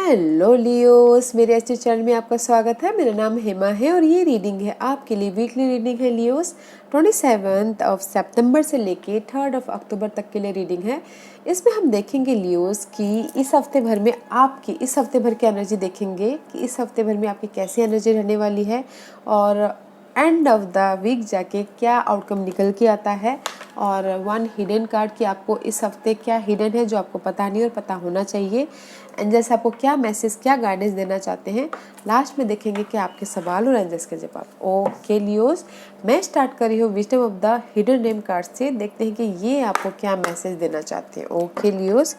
Hello Leos, मेरे अच्छे channel में आपका स्वागत है। मेरा नाम हेमा है और ये रीडिंग है आपके लिए वीकली रीडिंग है लियोस। 27 सितंबर से लेके 3 अक्टूबर तक के लिए रीडिंग है। इसमें हम देखेंगे लियोस कि इस हफ्ते भर में आपकी इस हफ्ते भर की एनर्जी देखेंगे कि इस हफ्ते भर में आपकी कैसी एनर्जी रहने वाली है और एंड ऑफ द वीक जाके क्या आउटकम निकल के आता है और वन हिडन कार्ड कि आपको इस हफ्ते क्या हिडन है जो आपको पता नहीं और पता होना चाहिए। एंजल्स आपको क्या मैसेज क्या गाइडेंस देना चाहते हैं, लास्ट में देखेंगे कि आपके सवाल और एंजल्स के जवाब। ओके लियोस, मैं स्टार्ट कर रही हूँ wisdom of the hidden name card से। देखते हैं कि ये आपको क्या मैसेज देना चाहते हैं। ओके लियोस,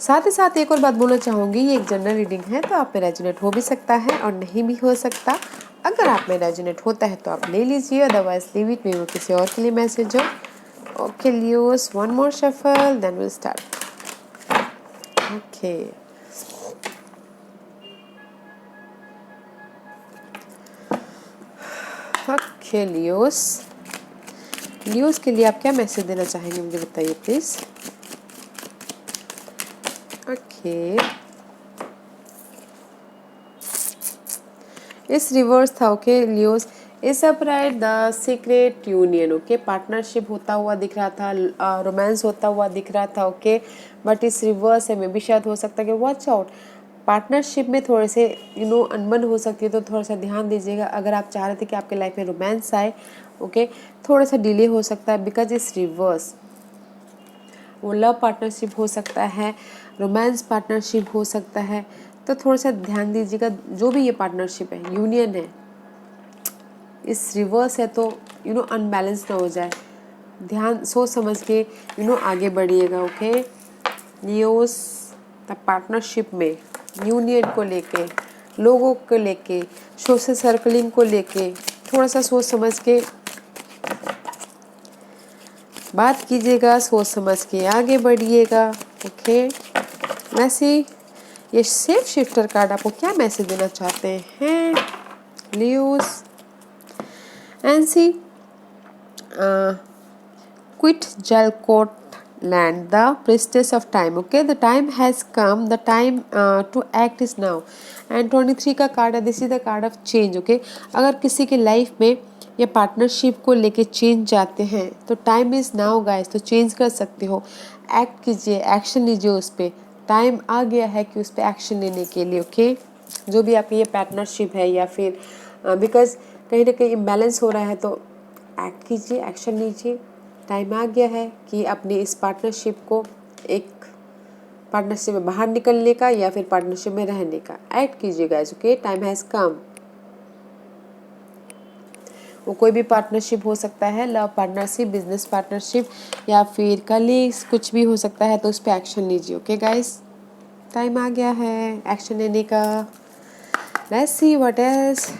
साथ ही साथ एक और बात बोलना चाहूँगी, ये एक जनरल रीडिंग है तो आप में रेजोनेट हो भी सकता है और नहीं भी हो सकता। अगर आप में रेजोनेट होता है तो आप ले लीजिए, अदरवाइज लीव इट, वो किसी और के लिए मैसेज हो। Okay Leos, one more shuffle then will start. Okay okay Leos, Leos के लिए आप क्या मैसेज देना चाहेंगे मुझे बताइए प्लीज। ओके, इस रिवर्स था। ओके लियोस, इस upright the secret union. Okay, partnership होता हुआ दिख रहा था, रोमांस होता हुआ दिख रहा था। ओके, बट इस रिवर्स है में भी शायद हो सकता है कि वॉच आउट, पार्टनरशिप में थोड़े से अनबन हो सकती है, तो थोड़ा सा ध्यान दीजिएगा। अगर आप चाह रहे थे कि आपके लाइफ में रोमांस आए, ओके, थोड़ा सा डिले हो सकता है बिकॉज इस रिवर्स वो लव पार्टनरशिप हो सकता है, रोमांस पार्टनरशिप हो सकता है, तो थोड़ा सा ध्यान दीजिएगा। जो भी ये पार्टनरशिप है, यूनियन है, इस रिवर्स है तो अनबैलेंस ना हो जाए। ध्यान सोच समझ के आगे बढ़िएगा। ओके लियोस, द पार्टनरशिप में यूनियन को लेके, लोगों को लेके, सोशल सर्कलिंग को लेके थोड़ा सा सोच समझ के बात कीजिएगा, सोच समझ के आगे बढ़िएगा। ओके, वैसे ये सेफ शिफ्टर कार्ड आपको क्या मैसेज देना चाहते हैं Leos? एंसी quit Jalcourt land, the priestess of time. Okay, the time has come, the time to act is now. And 23 का कार्ड है, this is the card of change. Okay, अगर किसी की लाइफ में या पार्टनरशिप को लेके चेंज जाते हैं तो टाइम इज नाउ गाइस, तो चेंज कर सकते हो। एक्ट कीजिए, एक्शन लीजिए उस पर। टाइम आ गया है कि उस पर एक्शन लेने के लिए। ओके, जो भी आपकी ये पार्टनरशिप है या फिर बिकॉज कहीं ना कहीं इम्बैलेंस हो रहा है, तो एक्ट कीजिए, एक्शन लीजिए। टाइम आ गया है कि अपनी इस पार्टनरशिप को एक पार्टनरशिप में बाहर निकलने का या फिर पार्टनरशिप में रहने का। एक्ट कीजिए guys. Okay, time has come. वो कोई भी पार्टनरशिप हो सकता है, लव पार्टनरशिप, बिजनेस पार्टनरशिप या फिर कलीग्स, कुछ भी हो सकता है, तो उस पर एक्शन लीजिए। ओके गाइस, टाइम आ गया है एक्शन लेने का। Let's see what else.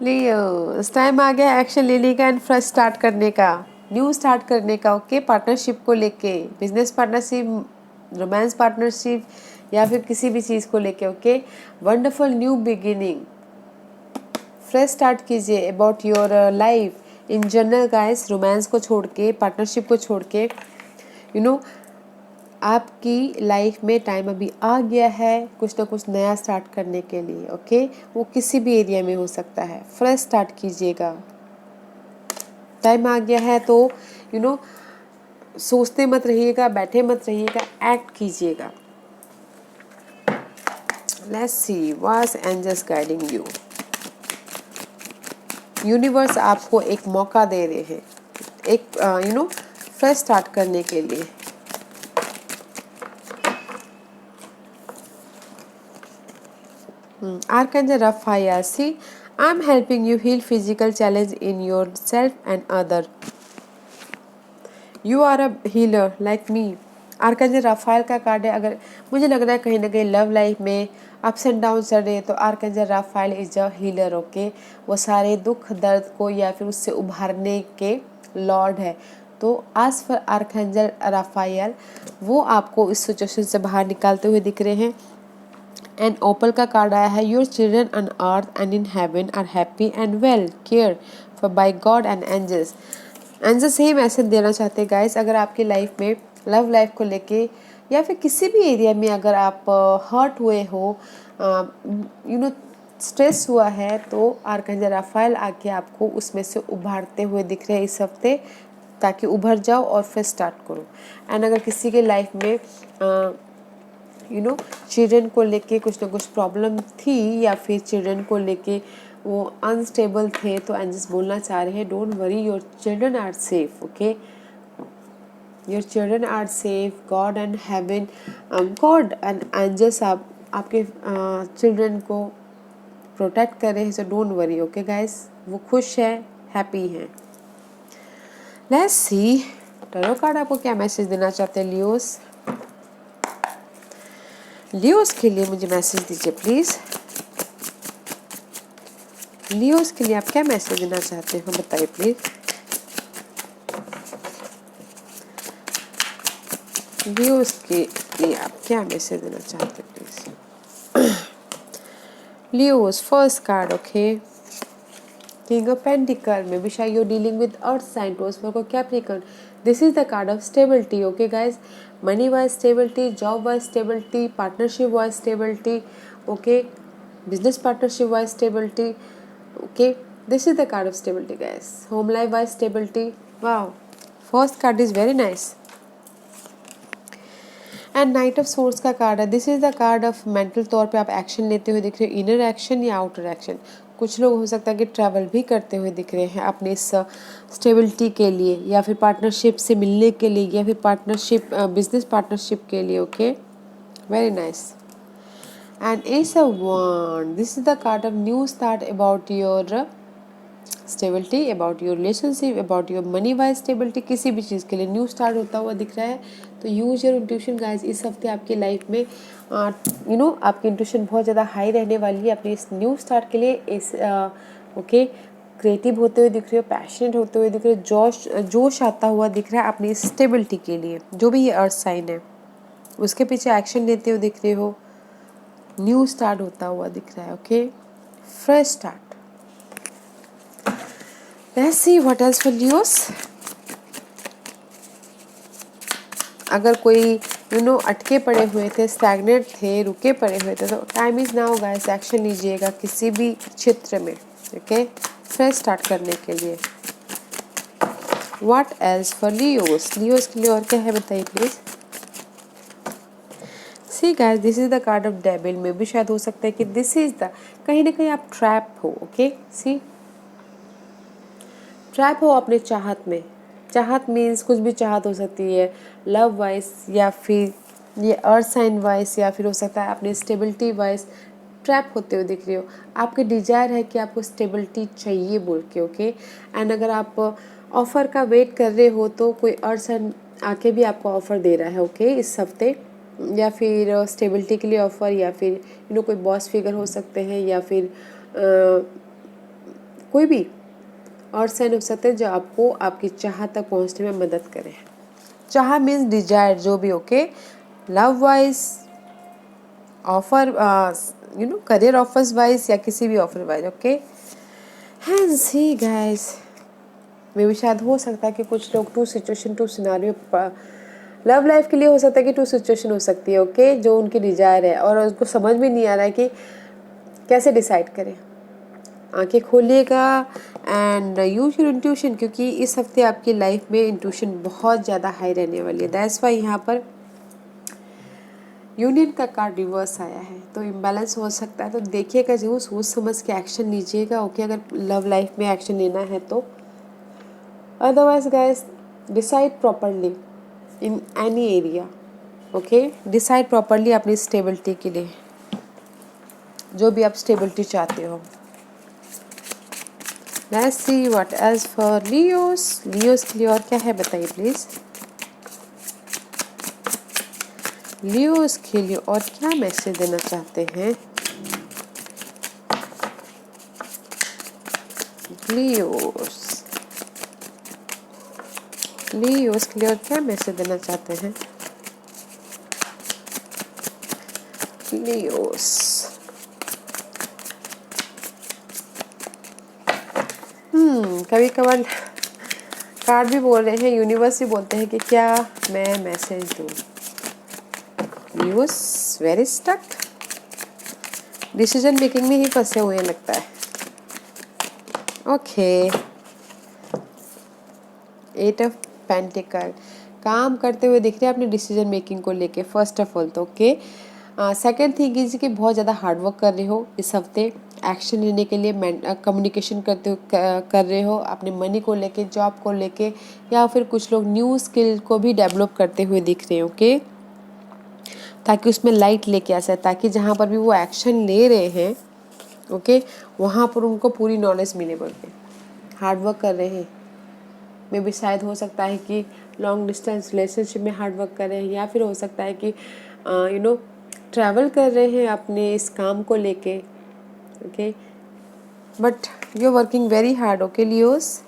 Leo, time आ गया एक्शन लेने का एंड फ्रेश स्टार्ट करने का, न्यू स्टार्ट करने का। ओके, पार्टनरशिप को लेके, बिजनेस पार्टनरशिप, रोमांस पार्टनरशिप या फिर किसी भी चीज़ को लेके। Okay, wonderful new beginning, fresh start कीजिए about your life in general guys. Romance को छोड़ के, पार्टनरशिप को छोड़ के, आपकी लाइफ में टाइम अभी आ गया है कुछ ना कुछ नया स्टार्ट करने के लिए। ओके, वो किसी भी एरिया में हो सकता है, फ्रेश स्टार्ट कीजिएगा। टाइम आ गया है तो सोचते मत रहिएगा, बैठे मत रहिएगा, एक्ट कीजिएगा। Let's see what's angels guiding you. Universe आपको एक मौका दे रहे हैं, एक फ्रेश स्टार्ट करने के लिए। Archangel Raphael, see, I'm helping you heal physical challenge in yourself and other. You are a healer like me. Archangel Raphael का कार्ड है। अगर मुझे लग रहा है कहीं ना कहीं लव लाइफ में अप्स एंड डाउन चल रहे हैं, तो archangel Rafael is a healer. Okay, वो सारे दुख दर्द को या फिर उससे उभारने के लॉर्ड है। तो आज फॉर आर्कएंजल राफाइल, वो आपको इस सिचुएशन से बाहर निकालते हुए दिख रहे हैं। एंड ओपल का कार्ड आया है, your children on earth and in heaven are happy and well care for by God and angels. And same message देना चाहते हैं गाइस, अगर आपकी लाइफ में लव लाइफ को लेके या फिर किसी भी एरिया में अगर आप हर्ट हुए हो, स्ट्रेस हुआ है, तो आर्कएंजल राफेल आके आपको उसमें से उभारते हुए दिख रहे हैं इस हफ्ते, ताकि उभर जाओ और फिर स्टार्ट करो। एंड अगर किसी के लाइफ में चिल्ड्रन को लेके कुछ ना कुछ प्रॉब्लम थी या फिर चिल्ड्रन को लेके वो अनस्टेबल थे, तो एंजल्स बोलना चाह रहे हैं don't worry, your children are safe, okay, your children are safe, God and heaven, God and angels आपके चिल्ड्रन को प्रोटेक्ट कर रहे हैं, so don't worry, okay guys. वो खुश है, हैप्पी हैं। लेट्स सी टैरो कार्ड आपको क्या मैसेज देना चाहते हैं लियोस। लियोस के लिए मुझे मैसेज दीजिए प्लीज। लियोस के लिए आप क्या मैसेज देना चाहते हो, बताइए प्लीज। लियोस के लिए आप क्या मैसेज देना चाहते हैं please. Leo's first card, okay, king of pentacle में wish you dealing with earth sign, toss for Capricorn, this is the card of stability, okay guys, money wise stability, job wise stability, partnership wise stability, okay, business partnership wise stability, okay, this is the card of stability guys, home life wise stability, wow, first card is very nice, and knight of swords का card है, this is the card of mental तौर पे आप action लेते हुए दिख रहे हो, इनर एक्शन या आउटर एक्शन। कुछ लोग हो सकता है कि ट्रैवल भी करते हुए दिख रहे हैं अपने इस स्टेबिलिटी के लिए, या फिर पार्टनरशिप से मिलने के लिए, या फिर पार्टनरशिप बिजनेस पार्टनरशिप के लिए, okay, very nice. And ace of wand, this is the card of new start about your stability, about your relationship, about your money wise stability, किसी भी चीज़ के लिए न्यू स्टार्ट होता हुआ दिख रहा है। तो यूज योर इंट्यूशन गाइस, इस हफ्ते आपकी लाइफ में आपकी इंट्यूशन बहुत ज़्यादा हाई रहने वाली है अपने इस न्यू स्टार्ट के लिए। इस ओके, क्रिएटिव होते हुए दिख रहे हो, पैशनेट होते हुए दिख रहे हो, जोश आता हुआ दिख रहा है अपनी इस स्टेबिलिटी के लिए। जो भी ये अर्थ साइन है उसके पीछे एक्शन लेते हुए दिख रहे हो, न्यू स्टार्ट होता हुआ दिख रहा है, okay, fresh start. Let's see what else for Leos. अगर कोई अटके पड़े हुए थे, स्टैग्नेट थे, रुके पड़े हुए थे, तो time is now guys, action लीजिएगा किसी भी क्षेत्र में, ओके, फ्रेश स्टार्ट करने के लिए। What else for Leos? Leos के लिए और क्या है बताइए please. See guys, this is the card of Devil में भी शायद हो सकता है कि this is the, कहीं ना कहीं आप ट्रैप हो, ओके, सी ट्रैप हो अपने चाहत में। चाहत मीन्स कुछ भी चाहत हो सकती है, लव वाइज या फिर ये अर्थ साइन वाइज, या फिर हो सकता है अपनी स्टेबिलिटी वाइज ट्रैप होते हुए दिख रही हो। आपके डिजायर है कि आपको स्टेबिलिटी चाहिए बोल के, ओके, एंड अगर आप ऑफर का वेट कर रहे हो तो कोई अर्थ साइन आके भी आपको ऑफर दे रहा है, ओके, इस हफ्ते, या फिर स्टेबिलिटी के लिए ऑफर, या फिर कोई बॉस फिगर हो सकते हैं, या फिर कोई भी और साइन हो सकते हैं जो आपको आपकी चाह तक पहुंचने में मदद करें। चाह मीन्स डिजायर, जो भी, okay, love wise, offer, career offers wise, या किसी भी offer wise, okay. And see guys, मे भी शायद हो सकता है कि कुछ लोग two situation, two scenario, love life के लिए हो सकता है कि टू सिचुएशन हो सकती है, ओके, जो उनकी डिजायर है और उसको समझ में नहीं आ रहा है कि कैसे डिसाइड करें। आंखें खोलिएगा एंड यूज योर इंट्यूशन, क्योंकि इस हफ्ते आपकी लाइफ में इंट्यूशन बहुत ज़्यादा हाई रहने वाली है। दैट्स वाई यहाँ पर यूनियन का कार्ड रिवर्स आया है, तो इम्बैलेंस हो सकता है, तो देखिएगा जरूर, सोच समझ के एक्शन लीजिएगा, ओके, अगर लव लाइफ में एक्शन लेना है तो। Otherwise guys, decide properly in any area, okay, decide properly अपनी स्टेबिलिटी के लिए, जो भी आप स्टेबिलिटी चाहते हो। Let's see what else for Leos. Leos के लिए और क्या है बताइए प्लीज। Leos के लिए और क्या मैसेज देना चाहते हैं Leos? Leos के लिए और क्या मैसेज देना चाहते हैं Leos? कभी कभार कार्ड भी बोल रहे हैं, यूनिवर्स भी बोलते हैं कि क्या मैं मैसेज दूँ। Universe very stuck, decision making में ही फंसे हुए हैं लगता है। ओके, 8 ऑफ पेंटिकल, काम करते हुए दिख रहे हैं अपने डिसीजन मेकिंग को लेके फर्स्ट ऑफ ऑल तो। ओके, सेकेंड थिंग इज कि बहुत ज़्यादा हार्डवर्क कर रहे हो इस हफ्ते, एक्शन लेने के लिए कम्युनिकेशन करते हो कर रहे हो अपने मनी को लेके, जॉब को लेके, या फिर कुछ लोग न्यू स्किल को भी डेवलप करते हुए दिख रहे हो। ओके, ताकि उसमें लाइट लेके आ जाए, ताकि जहाँ पर भी वो एक्शन ले रहे हैं ओके वहाँ पर उनको पूरी नॉलेज मिले बोल के हार्डवर्क कर रहे हैं। मे भी शायद हो सकता है कि लॉन्ग डिस्टेंस रिलेशनशिप में हार्डवर्क कर रहे हैं, या फिर हो सकता है कि ट्रैवल कर रहे हैं अपने इस काम को लेके। Okay, but you are working very hard. Okay Leos,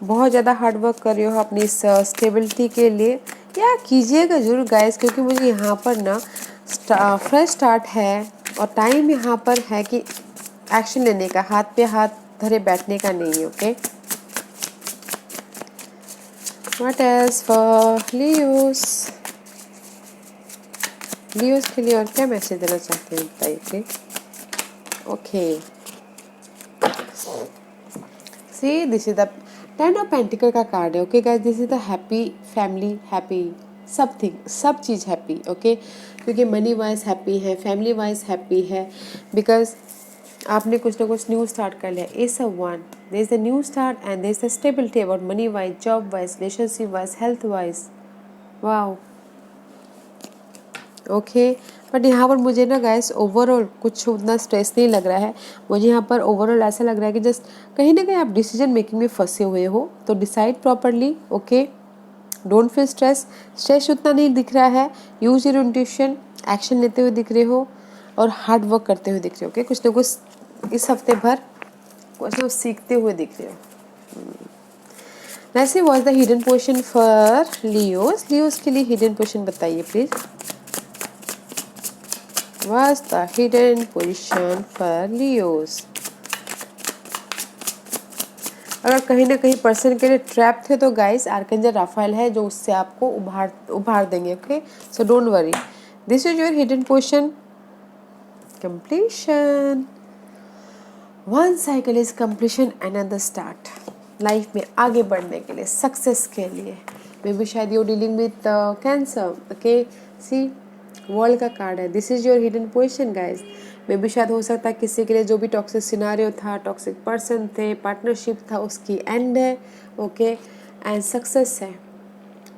बहुत ज़्यादा हार्डवर्क कर रहे हो अपनी इस स्टेबिलिटी के लिए, या कीजिएगा ज़रूर गाइस, क्योंकि मुझे यहाँ पर ना फ्रेश स्टार्ट है और टाइम यहाँ पर है कि एक्शन लेने का, हाथ पे हाथ धरे बैठने का नहीं है। Okay, what else for Leos, Leos के लिए और क्या मैसेज देना चाहते हैं बताइए। Okay, see this is the 10 of pentacle का कार्ड है। Okay guys, this is the happy family, happy something, सब चीज़ हैप्पी। ओके, क्योंकि मनी वाइज हैप्पी है, फैमिली वाइज हैप्पी है, बिकॉज आपने कुछ ना कुछ न्यू स्टार्ट कर लिया। Ace of wand, there is the new start and there is the stability about money wise, job wise, relationship wise, health wise. Wow, okay, but यहाँ पर मुझे ना गाइस ओवरऑल कुछ उतना स्ट्रेस नहीं लग रहा है। मुझे यहाँ पर ओवरऑल ऐसा लग रहा है कि जस्ट कहीं ना कहीं आप डिसीजन मेकिंग में फंसे हुए हो, तो decide properly. Okay, don't feel stress, stress उतना नहीं दिख रहा है। यूज योर इंट्यूशन, एक्शन लेते हुए दिख रहे हो और हार्ड वर्क करते हुए दिख रहे हो। ओके, कुछ ना कुछ इस हफ्ते भर कुछ ना कुछ सीखते हुए दिख रहे हो। वैसे was the hidden portion for Leos, Leos के लिए हिडन पोर्शन बताइए please. Was the hidden position for Leos? अगर कहीं ना कहीं पर्सन के लिए ट्रैप थे तो गाइस आर्कएंजल राफेल है जो उससे आपको उभार देंगे। Okay, so don't worry, this is your hidden portion. Completion, one cycle is completion, another start. Life में आगे बढ़ने के लिए, सक्सेस के लिए, मे बी शायद you dealing with cancer. Okay, see world का कार्ड है, this is your hidden position guys. मे भी शायद हो सकता है किसी के लिए जो भी टॉक्सिक सिनारियो था, टॉक्सिक पर्सन थे, पार्टनरशिप था, उसकी एंड है। ओके, एंड सक्सेस है,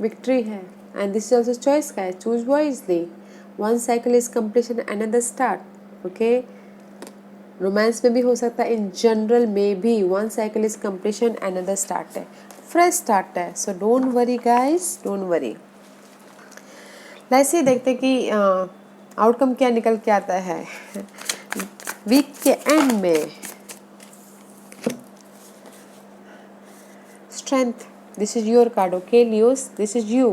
विक्ट्री है, and this is also choice guys, choose wisely. One cycle is completion, another start. Okay, romance में भी हो सकता है, इन जनरल में भी one cycle is completion, another start है, फ्रेश स्टार्ट है। सो don't worry guys, don't worry. वैसे ही देखते कि आउटकम क्या निकल के आता है वीक के एंड में। Strength, this is your card. Okay Leos, this is you.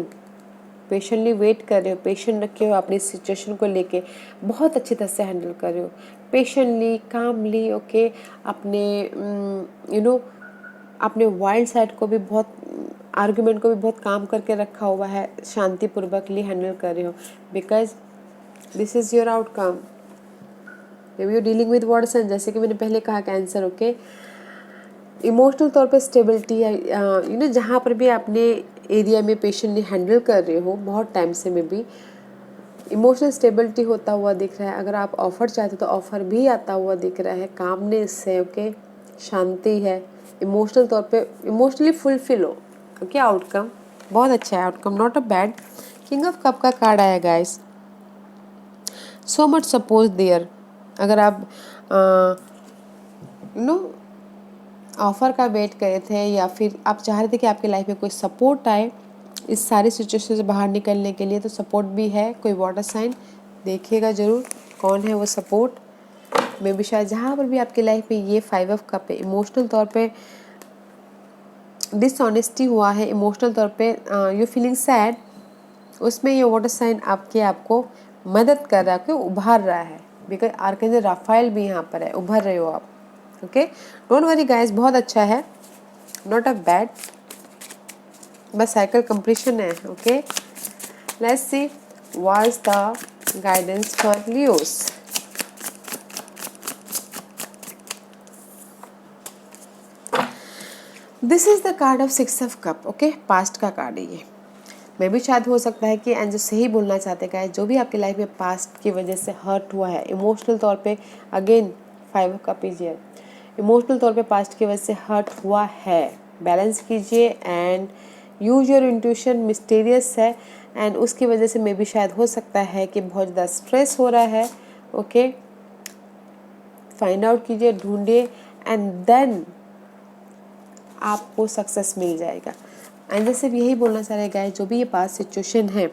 Patiently wait कर रहे हो, पेशेंट रखे हो अपनी सिचुएशन को लेके, बहुत अच्छी तरह से हैंडल कर रहे हो, पेशेंटली, कामली। ओके, अपने अपने वाइल्ड साइड को भी बहुत, आर्गुमेंट को भी बहुत काम करके रखा हुआ है, शांतिपूर्वकली हैंडल कर रहे हो, because this is your outcome. You dealing with Watson, जैसे कि मैंने पहले कहा कैंसर। ओके, इमोशनल तौर पे स्टेबिलिटी है, जहाँ पर भी आपने एरिया में पेशेंटली हैंडल कर रहे हो बहुत टाइम से, में भी इमोशनल स्टेबिलिटी होता हुआ दिख रहा है। अगर आप ऑफर चाहते हो तो ऑफर भी आता हुआ दिख रहा है, कामनेस है। ओके, शांति है, इमोशनल तौर पे इमोशनली फुलफिल हो। ओके, आउटकम बहुत अच्छा है, outcome not a bad. King of cup का कार्ड आया guys, so much suppose there. अगर आप ऑफर का वेट करे थे, या फिर आप चाह रहे थे कि आपकी लाइफ में कोई सपोर्ट आए इस सारी सिचुएशन से बाहर निकलने के लिए, तो सपोर्ट भी है। कोई वाटर साइन देखिएगा ज़रूर कौन है वो सपोर्ट। मे भी शायद जहाँ पर भी आपकी लाइफ में ये 5 ऑफ कप है, इमोशनल तौर पे डिसऑनेस्टी हुआ है, इमोशनल तौर पे यू फीलिंग सैड, उसमें ये वाटर साइन आपको मदद कर रहा है, कि उभार रहा है, बिकॉज आर्कएंजल राफेल भी यहाँ पर है, उभर रहे हो आप। ओके, डोंट वरी गाइस, बहुत अच्छा है। नॉट अ बैड, बस साइकिल कंप्लीशन है। Okay, let's see what is the guidance for Leos. This is the card of 6 of cup. Okay, past का कार्ड है ये। मैं भी शायद हो सकता है कि एंजल सही बोलना चाहते हैं, जो भी आपकी लाइफ में पास्ट की वजह से हर्ट हुआ है इमोशनल तौर पे, again 5 of cup is here, emotional तौर पे पास्ट की वजह से हर्ट हुआ है, बैलेंस कीजिए and use your intuition. Mysterious है एंड उसकी वजह से मे भी शायद हो सकता है कि बहुत ज़्यादा स्ट्रेस हो रहा है। ओके, फाइंड आउट कीजिए, ढूंढिए एंड देन आपको सक्सेस मिल जाएगा। एंड जैसे यही बोलना चाह रहे गाइस, जो भी ये पास्ट सिचुएशन है,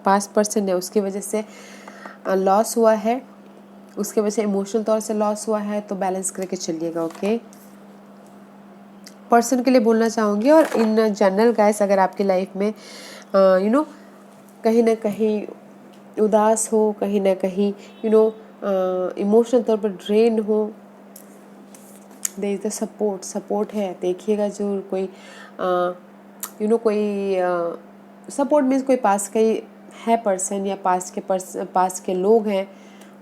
पास्ट पर्सन है, उसकी वजह से लॉस हुआ है, उसकी वजह से इमोशनल तौर से लॉस हुआ है, तो बैलेंस करके चलिएगा। ओके, पर्सन के लिए बोलना चाहूँगी और इन जनरल गाइस, अगर आपकी लाइफ में यू नो कहीं ना कहीं उदास हो, कहीं ना कहीं इमोशनल तौर पर ड्रेन हो, देयर इज द सपोर्ट है, देखिएगा जरूर। कोई कोई सपोर्ट मीन्स कोई पास का ही है पर्सन या पास के लोग हैं,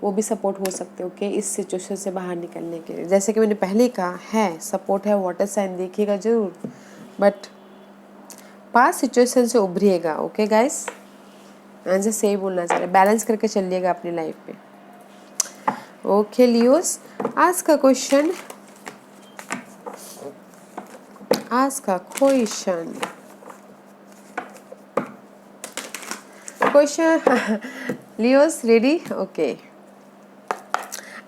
वो भी सपोर्ट हो सकते हैं। ओके, इस सिचुएशन से बाहर निकलने के लिए, जैसे कि मैंने पहले ही कहा है, सपोर्ट है, वाटर साइन, देखिएगा जरूर, बट पास सिचुएशन से उभरिएगा। ओके गाइस, आंसर सही बोलना चाह रहे, बैलेंस करके चलिएगा अपनी लाइफ में। ओके लियोस, आज का question, question Leos ready? Okay,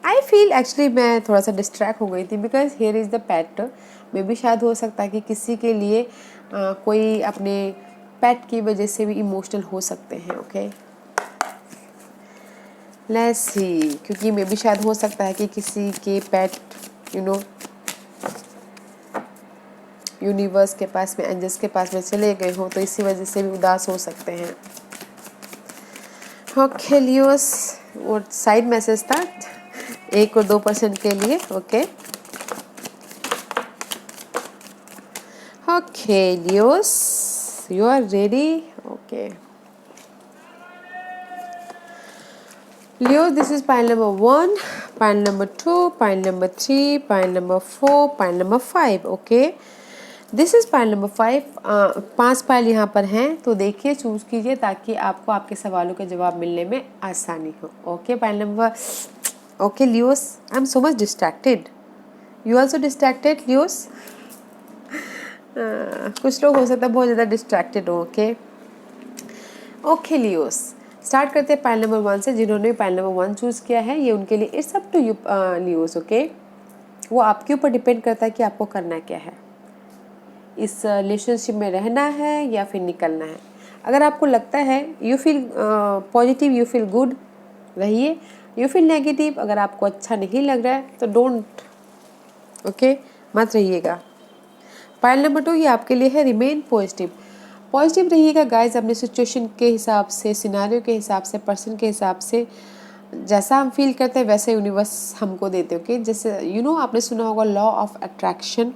I feel actually मैं थोड़ा सा डिस्ट्रैक्ट हो गई थी because here is the pet. मे भी शायद हो सकता है कि किसी के लिए कोई अपने पेट की वजह से भी इमोशनल हो सकते हैं। ओके, लेट्स सी, क्योंकि मे भी शायद हो सकता है कि किसी के पेट यूनिवर्स के पास में, एंजल्स के पास में चले गए हो, तो इसी वजह से भी उदास हो सकते हैं। ओके लियोस, वो साइड मैसेज था 1 और 2% के लिए। Okay okay Leos, you are ready? Okay Leos, this is pile number 1, pile number 2, pile number 3, pile number 4, pile number 5। Okay, this is pile number 5। 5 pile यहाँ पर हैं, तो देखिए, चूज कीजिए ताकि आपको आपके सवालों के जवाब मिलने में आसानी हो। Okay, pile number, okay Leos, I am so much distracted, you also distracted Leos? कुछ लोग हो सकता है बहुत ज़्यादा डिस्ट्रैक्टेड हो। ओके ओके लियोस, स्टार्ट करते हैं पाइल नंबर 1 से। जिन्होंने पाइल नंबर 1 चूज़ किया है, ये उनके लिए it's up to you Leos. Okay, वो आपके ऊपर डिपेंड करता है कि आपको करना क्या है, इस रिलेशनशिप में रहना है या फिर निकलना है। अगर आपको लगता है you feel positive, you feel good, रहिए। यू फील नेगेटिव, अगर आपको अच्छा नहीं लग रहा है तो डोंट, ओके, मत रहिएगा। पाइल नंबर 2 ये आपके लिए है, रिमेन पॉजिटिव। पॉजिटिव रहिएगा गाइज, अपने सिचुएशन के हिसाब से, सिनारियो के हिसाब से, पर्सन के हिसाब से, जैसा हम फील करते हैं वैसे यूनिवर्स हमको देते। ओके, जैसे आपने सुना होगा लॉ ऑफ अट्रैक्शन,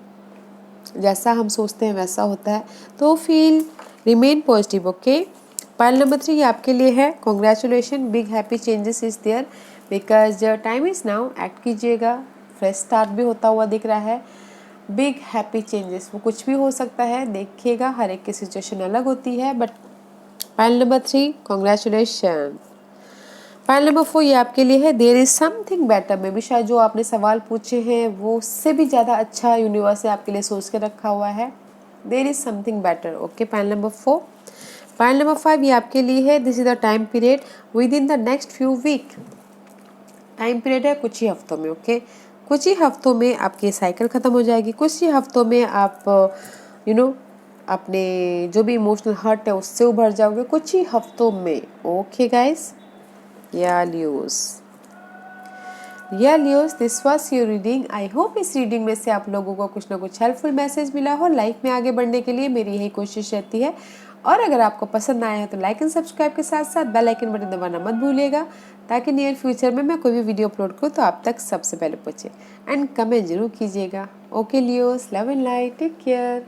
जैसा हम सोचते हैं वैसा होता है, तो feel, remain positive. Okay, pile number 3 ये आपके लिए है, congratulation, big happy changes is there because time is now, act कीजिएगा, फ्रेश स्टार्ट भी होता हुआ दिख रहा है। बिग हैप्पी चेंजेस, वो कुछ भी हो सकता है, देखिएगा, हर एक की सिचुएशन अलग होती है, but pile number 3 congratulation. Pile number 4 ये आपके लिए है, देयर इज समथिंग बेटर। में भी शायद जो आपने सवाल पूछे हैं वो उससे भी ज़्यादा अच्छा यूनिवर्स ने आपके लिए सोच के रखा हुआ है, there is something better. Okay, pile number 4। Pile number 5 ये आपके लिए है, this is the time period with in the next few week. Time period है कुछ ही हफ्तों में। ओके, कुछ ही हफ्तों में आपकी साइकिल ख़त्म हो जाएगी, कुछ ही हफ्तों में आप अपने जो भी इमोशनल हर्ट है उससे उभर जाओगे, कुछ ही हफ्तों में। ओके गाइस, या Leos, this was your reading. I hope इस रीडिंग में से आप लोगों को कुछ ना कुछ हेल्पफुल मैसेज मिला हो। लाइफ में आगे बढ़ने के लिए मेरी यही कोशिश रहती है, और अगर आपको पसंद आया है तो लाइक एंड सब्सक्राइब के साथ साथ बेल आइकन बटन दबाना मत भूलिएगा, ताकि नियर फ्यूचर में मैं कोई भी वीडियो अपलोड करूँ तो आप तक सबसे पहले पहुँचे। एंड कमेंट जरूर कीजिएगा। Okay Leos, love and light, take care.